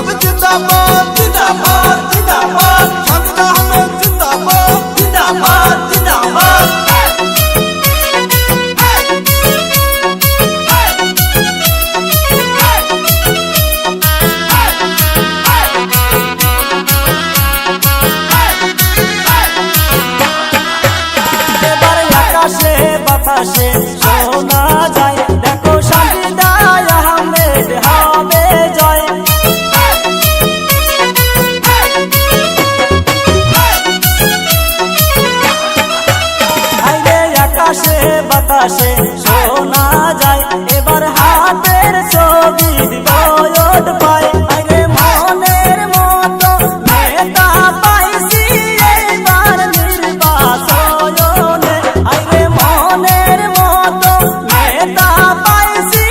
ইনকিলাব জিন্দাবাদ জিন্দাবাদ জিন্দাবাদ সানজিদা আহমেদ জিন্দাবাদ জিন্দাবাদ জিন্দাবাদ আকাশে বাতাসে শোনা যায় দেখো সানজিদা আহমেদ হবে জয়। আইরে আকাশে বাতাসে শোনা যায় এবার হাতের ছবি বয়ড পায়। আইরে মনের মতো নেতা পাইছি এবার নির্বাচনে। আইরে মনের মতো নেতা পাইছি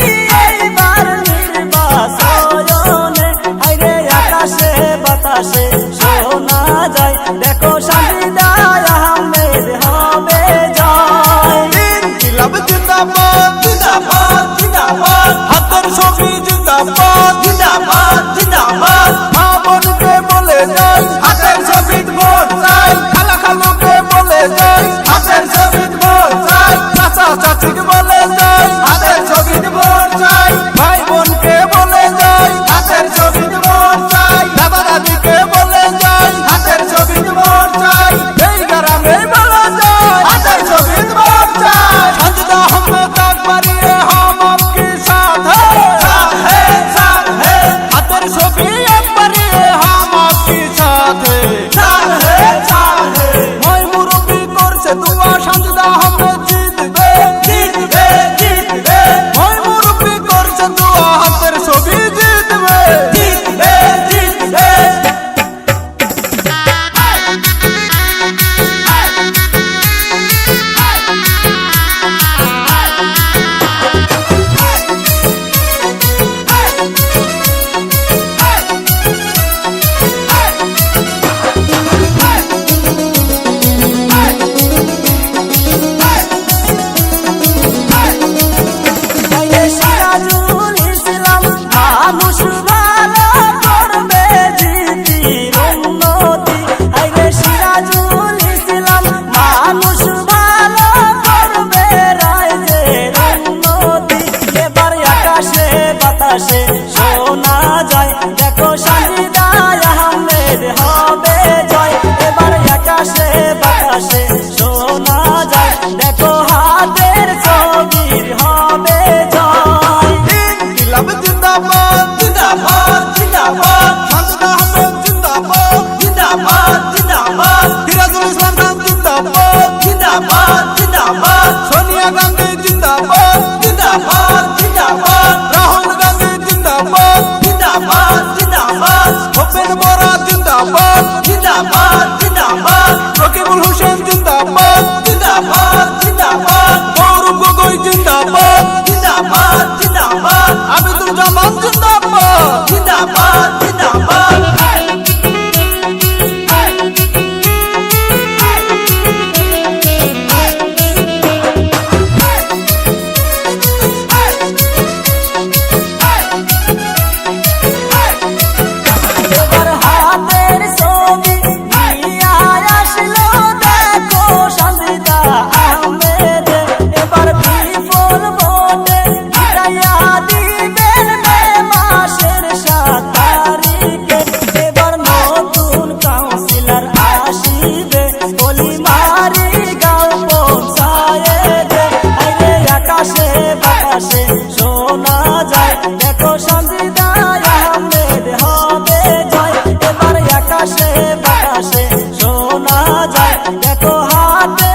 এবার নির্বাচনে। আইরে আকাশে বাতাসে শোনা যায় দেখো সানজিদা আহমেদ হবে জয়। ইনকিলাব জিন্দাবাদ জিন্দাবাদ জিন্দাবাদ হাতের ছবি জিন্দাবাদ জিন্দাবাদ জিন্দাবাদ মা বোনকে বলে যাই হাতের ছবি ভোট চাই খালা খালুকে বলে যাই হাতের ছবি ভোট চাই চাচা চাচিকে বলে যাই হাতের ছবি ভোট চাই ভাই বোনকে বলে যাই হাতের ছবি ভোট চাই দাদা দাদিকে বলে যাই হাতের ছবি ভোট চাই এই গ্রামে বলে যাই হাতের ছবি ভোট চাই সানজিদা আহমেদ আকবরিয়ে हम आपके साथ है हाथेर छवि আকবরিয়ে हम आपके साथ है ওই মুরব্বি করছে দুয়া সানজিদা আহমেদ জিতবে জিতবে জিতবে ওই মুরব্বি করছে দুয়া হাতের ছবি জিতবে জিতবে জিতবে আইরে সিরাজুল ইসলাম মানুষ ভালো করবে জিতির উন্নতি। আইরে সিরাজুল ইসলাম মানুষ ভালো করবে রাজ্যের উন্নতি। এবার আকাশে বাতাসে শোনা যায় দেখো সানজিদা আহমেদ হবে জয়। এবার আকাশে বাতাসে শোনা যায় দেখো হাতের ছবির হবে জয়। ইনকিলাব জিন্দাবাদ জিন্দাবাদ জিন্দাবাদ সানজিদা আহমেদ জিন্দাবাদ জিন্দাবাদ জিন্দাবাদ সিরাজুল ইসলাম খান জিন্দাবাদ জিন্দাবাদ জিন্দাবাদ সোনিয়া গান্ধী জিন্দাবাদ জিন্দাবাদ জিন্দাবাদ রাহুল গান্ধী জিন্দাবাদ জিন্দাবাদ জিন্দাবাদ ভূপেন বরা জিন্দাবাদ জিন্দাবাদ জিন্দাবাদ রকিবুল হোসেন জিন্দাবাদ জিন্দাবাদ জিন্দাবাদ গৌরব গগৈ জিন্দাবাদ জিন্দাবাদ জিন্দাবাদ আবিদুল জামান জিন্দাবাদ জিন্দাবাদ জিন্দাবাদ এবার হাতের ছবি নিয়ে আসলো দেখো সানজিদা আহমেদ। এবার বিপুল ভোটে জিতাইয়া দিবেন মে মাসের 7 তারিখে। এবার নতুন কাউন্সিলর আসিবে গলিমারি গাঁও পঞ্চায়েতে। আইরে আকাশে বাতাসে শোনা যায় দেখো সানজিদা আহমেদ হবে জয়। এবার আকাশে বাতাসে শোনা যায় দেখো হাতে